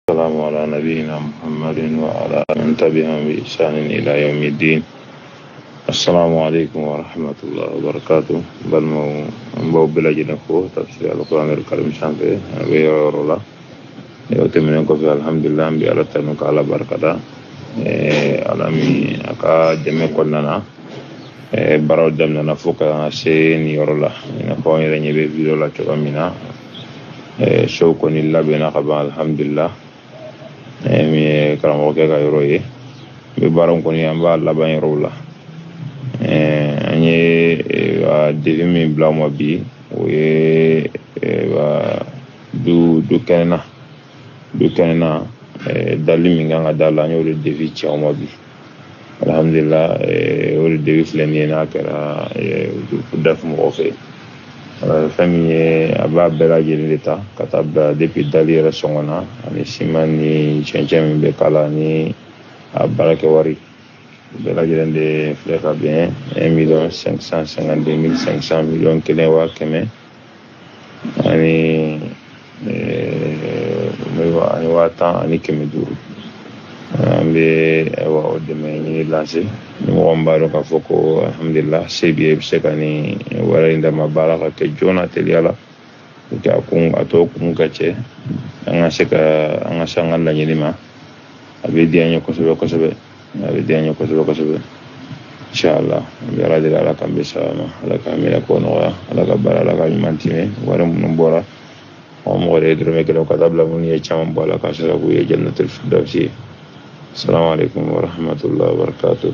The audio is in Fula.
السلام على نبينا محمد وعلى من تبعهم بإحسان إلى يوم الدين. السلام عليكم ورحمة الله وبركاته. بل مو بلا جنفو تفسير القرآن الكريم شانفه ويرولا يوتمنكم في الحمد لله بألا تنك على بركة alami aka deme konnana baraw demnana foka sen yorola ina ko yere nyebe video la to amina show ko ni labena khaba alhamdulillah mi karamo ke ga yoroye be baron ko ni amba laban yorola ani devi mi blamo bi we wa du kenna dali min kan ka da la n y'o de defi cɛw ma bi alhamdulillah o de defi filɛ nin ye n'a kɛra dafi mɔgɔw fɛ fɛn min ye a b'a bɛɛ lajɛlen de ta ka taa bila depuis dali yɛrɛ sɔngɔ na ani siman ni cɛncɛn min bɛ k'a la ni a baarakɛ wari bɛɛ lajɛlen de filɛ ka bɛn 1,552,500 miliyɔn 1,100,000 ani ani 10,500 an bɛ o dɛmɛ ɲini lancer ni mɔgɔ min b'a dɔn k'a fɔ ko alhamdulillah se b'i ye i bɛ se ka nin wari in dama baara ka kɛ joona teliya la pour que a tɔ kun ka cɛ an ka se an ka laɲini ma a bɛ diya n ye kosɛbɛ inshallah an bɛ ala deli ala k'an bɛ sa ma ala k'an minɛ k'o nɔgɔya ala ka baara ala ka ɲuman timɛ wari minnu bɔra mɔgɔ de ye dɔrɔmɛ kelen ka taa bila minnu ye caman bɔ a la k'a sababu ye jannatul firdawsi. Assalamu alaikum warahmatullahi wabarakatuh.